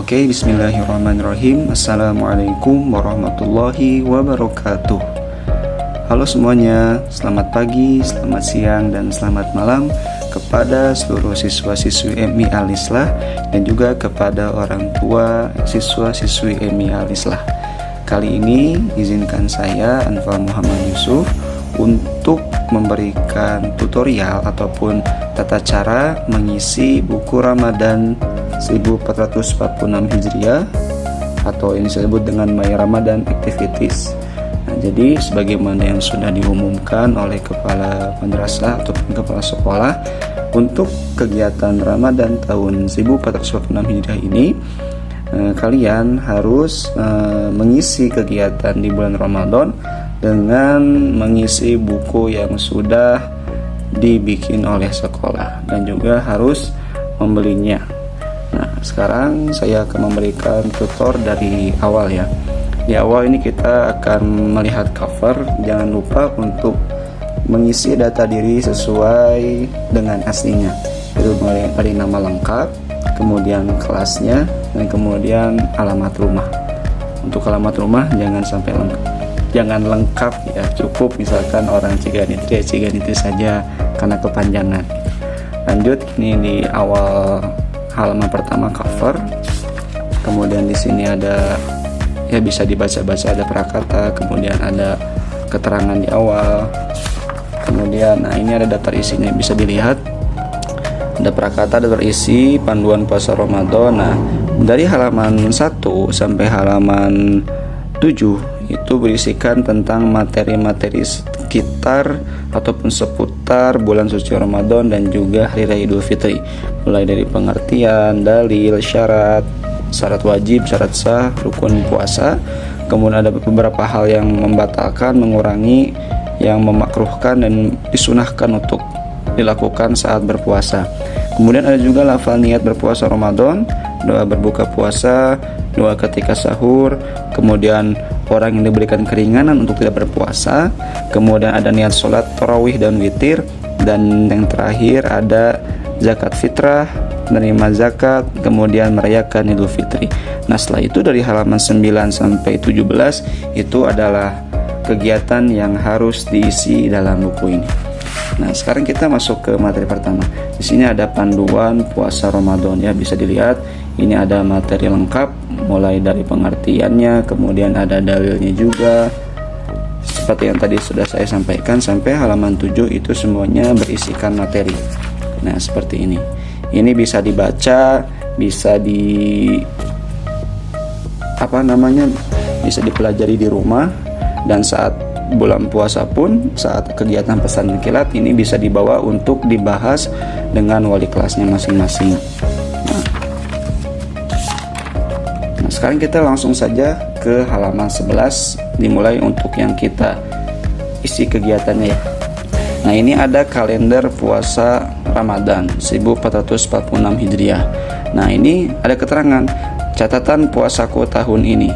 Oke, bismillahirrahmanirrahim. Assalamualaikum warahmatullahi wabarakatuh. Halo semuanya, selamat pagi, selamat siang, dan selamat malam kepada seluruh siswa-siswi MI Al-Islah dan juga kepada orang tua siswa-siswi MI Al-Islah. Kali ini izinkan saya Anfal Muhammad Yusuf untuk memberikan tutorial ataupun tata cara mengisi buku Ramadan 1446 Hijriah atau yang disebut dengan My Ramadan Activities. Nah, jadi sebagaimana yang sudah diumumkan oleh kepala madrasah ataupun kepala sekolah, untuk kegiatan Ramadan tahun 1446 Hijriah ini kalian harus mengisi kegiatan di bulan Ramadan dengan mengisi buku yang sudah dibikin oleh sekolah dan juga harus membelinya. Nah, sekarang saya akan memberikan tutor dari awal ya. Di awal ini kita akan melihat cover. Jangan lupa untuk mengisi data diri sesuai dengan aslinya. Itu mulai dari nama lengkap, kemudian kelasnya, dan kemudian alamat rumah. Untuk alamat rumah jangan lengkap ya, cukup misalkan orang Ciganitri saja karena kepanjangan. Lanjut, ini di awal halaman pertama cover. Kemudian di sini ada ya, bisa dibaca-baca, ada prakata, kemudian ada keterangan di awal. Kemudian nah ini ada daftar isinya, bisa dilihat. Ada prakata, daftar isi, panduan puasa Ramadan. Nah, dari halaman 1 sampai halaman 7 itu berisikan tentang materi-materi sekitar ataupun seputar bulan suci Ramadan dan juga hari raya Idul Fitri, mulai dari pengertian, dalil, syarat wajib, syarat sah, rukun puasa. Kemudian ada beberapa hal yang membatalkan, mengurangi, yang memakruhkan dan disunahkan untuk dilakukan saat berpuasa. Kemudian ada juga lafal niat berpuasa Ramadan, doa berbuka puasa, doa ketika sahur, kemudian orang yang diberikan keringanan untuk tidak berpuasa, kemudian ada niat sholat tarawih dan witir, dan yang terakhir ada zakat fitrah, menerima zakat, kemudian merayakan Idul Fitri. Nah, setelah itu dari halaman 9 sampai 17 itu adalah kegiatan yang harus diisi dalam buku ini. Nah, sekarang kita masuk ke materi pertama. Di sini ada panduan puasa Ramadan ya, bisa dilihat. Ini ada materi lengkap mulai dari pengertiannya, kemudian ada dalilnya juga. Seperti yang tadi sudah saya sampaikan, sampai halaman 7 itu semuanya berisikan materi. Nah, seperti ini. Ini bisa dibaca, bisa bisa dipelajari di rumah, dan saat bulan puasa pun, saat kegiatan pesan kilat ini bisa dibawa untuk dibahas dengan wali kelasnya masing-masing. Nah, sekarang kita langsung saja ke halaman 11, dimulai untuk yang kita isi kegiatannya ya. Nah, ini ada kalender puasa Ramadan 1446 Hijriah. Nah, ini ada keterangan catatan puasaku tahun ini.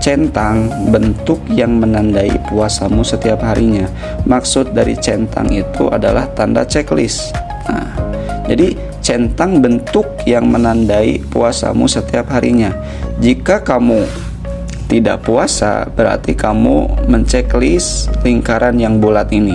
Centang, bentuk yang menandai puasamu setiap harinya. Maksud dari centang itu adalah tanda checklist. Nah, jadi centang bentuk yang menandai puasamu setiap harinya. Jika kamu tidak puasa, berarti kamu menceklis lingkaran yang bulat ini.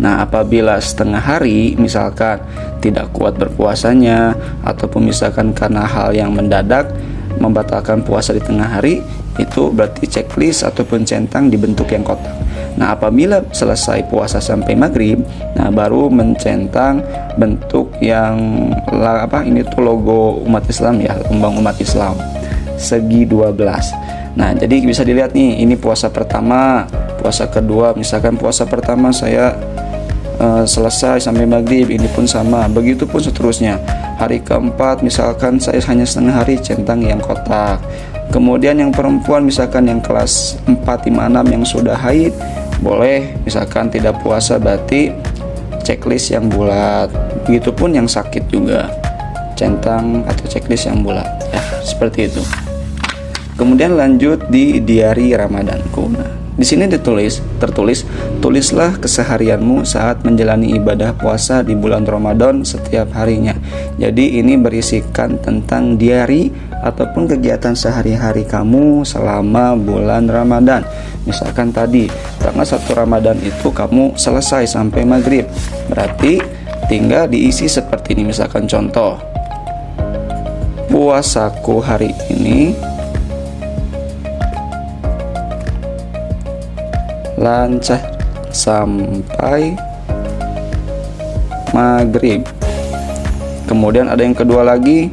Nah, apabila setengah hari misalkan tidak kuat berpuasanya, ataupun misalkan karena hal yang mendadak membatalkan puasa di tengah hari, itu berarti checklist ataupun centang dibentuk yang kotak. Nah, apabila selesai puasa sampai maghrib, nah baru mencentang bentuk yang ini tuh logo umat Islam ya, lambang umat Islam, segi 12. Nah, jadi bisa dilihat nih, ini puasa pertama, puasa kedua, misalkan puasa pertama saya selesai sampai maghrib, ini pun sama, begitu pun seterusnya. Hari keempat misalkan saya hanya setengah hari, centang yang kotak. Kemudian yang perempuan misalkan yang kelas 4, 5, 6 yang sudah haid, boleh misalkan tidak puasa, berarti checklist yang bulat. Begitupun yang sakit juga, centang atau checklist yang bulat ya, seperti itu. Kemudian lanjut di diari Ramadanku. Nah, di sini tertulis, tulislah keseharianmu saat menjalani ibadah puasa di bulan Ramadan setiap harinya. Jadi ini berisikan tentang diari ataupun kegiatan sehari-hari kamu selama bulan Ramadan. Misalkan tadi tanggal 1 Ramadan itu kamu selesai sampai maghrib, berarti tinggal diisi seperti ini. Misalkan contoh, puasaku hari ini lancar sampai maghrib. Kemudian ada yang kedua lagi,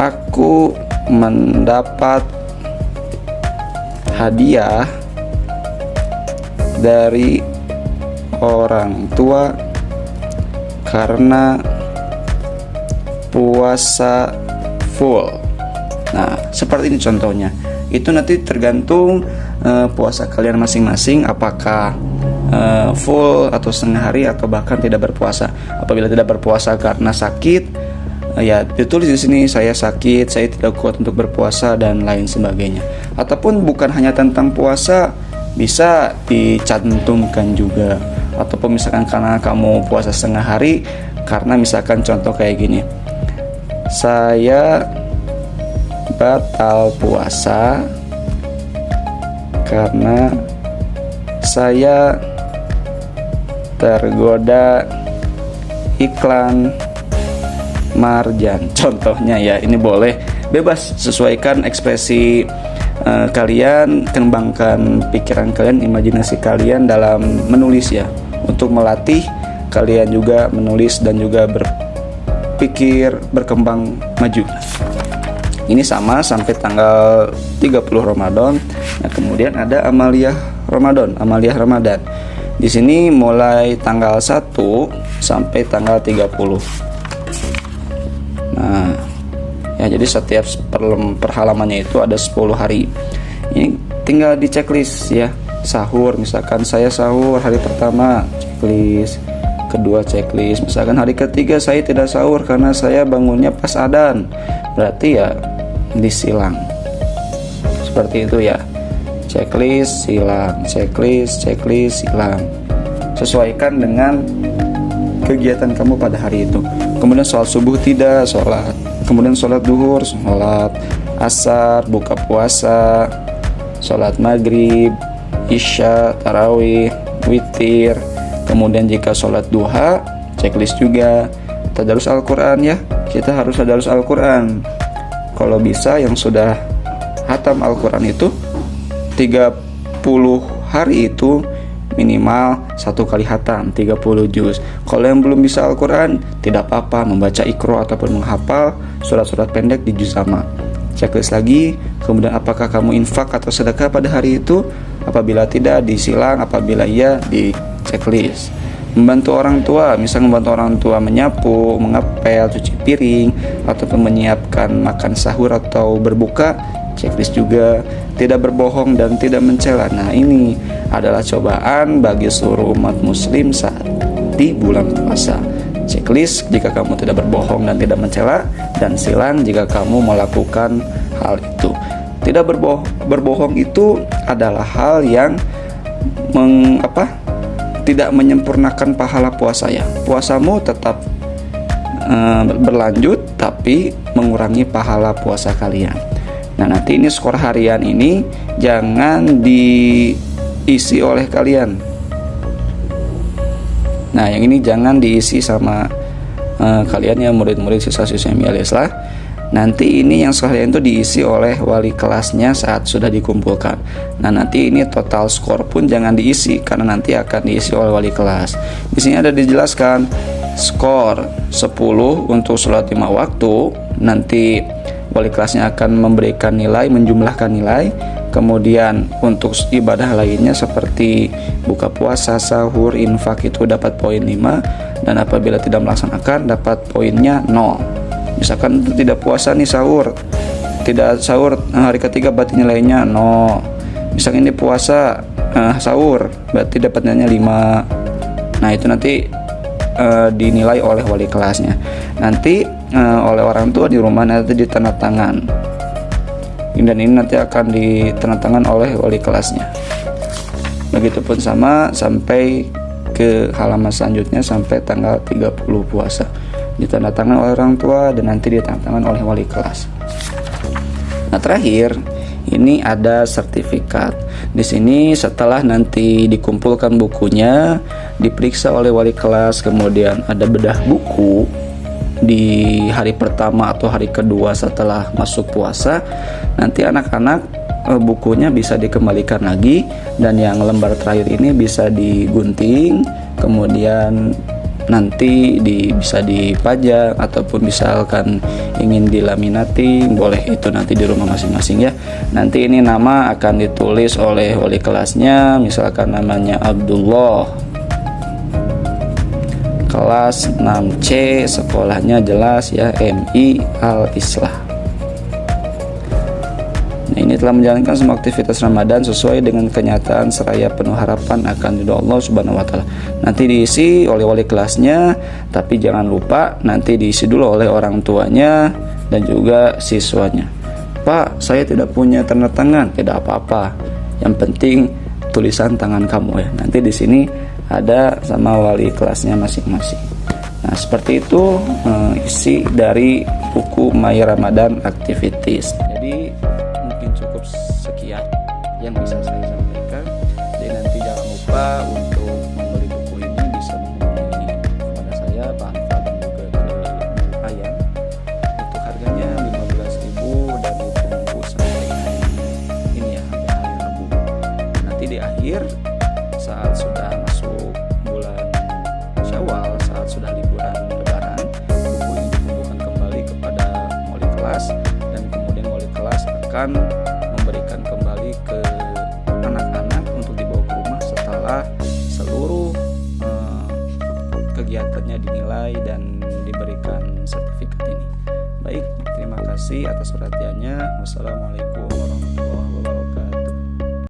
aku mendapat hadiah dari orang tua karena puasa full. Nah, seperti ini contohnya. Itu nanti tergantung puasa kalian masing-masing, apakah full atau setengah hari atau bahkan tidak berpuasa. Apabila tidak berpuasa karena sakit, ya ditulis di sini saya sakit, saya tidak kuat untuk berpuasa dan lain sebagainya. Ataupun bukan hanya tentang puasa, bisa dicantumkan juga. Ataupun misalkan karena kamu puasa setengah hari, karena misalkan contoh kayak gini, saya batal puasa karena saya tergoda iklan marjan. Contohnya ya, ini boleh bebas, sesuaikan ekspresi kalian, kembangkan pikiran kalian, imajinasi kalian dalam menulis ya, untuk melatih kalian juga menulis dan juga berpikir berkembang maju. Ini sama sampai tanggal 30 Ramadan. Nah, kemudian ada amaliyah Ramadan. Di sini mulai tanggal 1 sampai tanggal 30. Nah, ya jadi setiap per halamannya itu ada 10 hari. Ini tinggal di checklist ya. Sahur, misalkan saya sahur hari pertama, checklist. Kedua checklist, misalkan hari ketiga saya tidak sahur karena saya bangunnya pas adzan, berarti ya disilang. Seperti itu ya. Checklist, silang, checklist, silang. Sesuaikan dengan kegiatan kamu pada hari itu. Kemudian sholat subuh tidak sholat. Kemudian sholat duhur, sholat asar, buka puasa, sholat maghrib, isya, tarawih, witir. Kemudian jika sholat duha, checklist juga. Tadarus Al-Quran ya, kita harus tadarus Al-Quran. Kalau bisa yang sudah hatam Al-Quran itu 30 hari itu minimal 1 kali hatam 30 juz. Kalau yang belum bisa Al-Quran, tidak apa-apa membaca Iqra ataupun menghafal surat-surat pendek di juz sama. Checklist lagi. Kemudian apakah kamu infak atau sedekah pada hari itu? Apabila tidak, disilang. Apabila iya, di checklist. Membantu orang tua, misalnya membantu orang tua menyapu, mengepel, cuci piring, ataupun menyiapkan makan sahur atau berbuka, checklist juga. Tidak berbohong dan tidak mencela. Nah, ini adalah cobaan bagi seluruh umat muslim saat di bulan puasa. Checklist jika kamu tidak berbohong dan tidak mencela, dan silang jika kamu melakukan hal itu. Tidak berbohong itu adalah hal yang tidak menyempurnakan pahala puasa ya. Puasamu tetap berlanjut, tapi mengurangi pahala puasa kalian. Nah, nanti ini skor harian ini jangan diisi oleh kalian. Nah, yang ini jangan diisi sama kalian ya, murid-murid siswa-siswa MIA. Nanti ini yang sekalian itu diisi oleh wali kelasnya saat sudah dikumpulkan. Nah, nanti ini total skor pun jangan diisi karena nanti akan diisi oleh wali kelas. Di sini ada dijelaskan skor 10 untuk sholat 5 waktu. Nanti wali kelasnya akan memberikan nilai, menjumlahkan nilai. Kemudian untuk ibadah lainnya seperti buka puasa, sahur, infak itu dapat poin 5. Dan apabila tidak melaksanakan dapat poinnya 0. Misalkan tidak puasa nih, tidak sahur hari ketiga berarti nilainya 0. Misalkan ini puasa sahur berarti dapat nilainya 5. Nah, itu nanti dinilai oleh wali kelasnya. Nanti oleh orang tua di rumah nanti ditandatangan. Dan ini nanti akan ditandatangan oleh wali kelasnya. Begitupun sama sampai ke halaman selanjutnya sampai tanggal 30 puasa. Ditandatangan oleh orang tua dan nanti ditandatangan oleh wali kelas. Nah, terakhir ini ada sertifikat. Di sini setelah nanti dikumpulkan bukunya, diperiksa oleh wali kelas, kemudian ada bedah buku di hari pertama atau hari kedua setelah masuk puasa, nanti anak-anak bukunya bisa dikembalikan lagi, dan yang lembar terakhir ini bisa digunting, kemudian nanti bisa dipajang ataupun misalkan ingin dilaminati, boleh itu nanti di rumah masing-masing ya. Nanti ini nama akan ditulis oleh wali kelasnya, misalkan namanya Abdullah, kelas 6C, sekolahnya jelas ya, MI Al Islah. Nah, ini telah menjalankan semua aktivitas Ramadan sesuai dengan kenyataan seraya penuh harapan akan ridho Allah Subhanahu wa taala. Nanti diisi oleh wali kelasnya, tapi jangan lupa nanti diisi dulu oleh orang tuanya dan juga siswanya. Pak, saya tidak punya tanda tangan. Tidak apa-apa. Yang penting tulisan tangan kamu ya. Nanti di sini ada sama wali kelasnya masing-masing. Nah, seperti itu isi dari buku My Ramadan Activities. Jadi cukup sekian yang bisa saya sampaikan. Jadi nanti jangan lupa untuk membeli buku ini, bisa menghubungi kepada saya Pak Hanfa dan juga ke Ayang. Untuk harganya 15.000 dan ditunggu sampai hari ini ya, sampai hari Rabu. Nanti di akhir saat sudah masuk bulan Syawal, saat sudah liburan Lebaran, buku ini dikumpulkan kembali kepada wali kelas, dan kemudian wali kelas akan memberikan kembali ke anak-anak untuk dibawa ke rumah setelah seluruh kegiatannya dinilai dan diberikan sertifikat ini. Baik, terima kasih atas perhatiannya. Wassalamualaikum.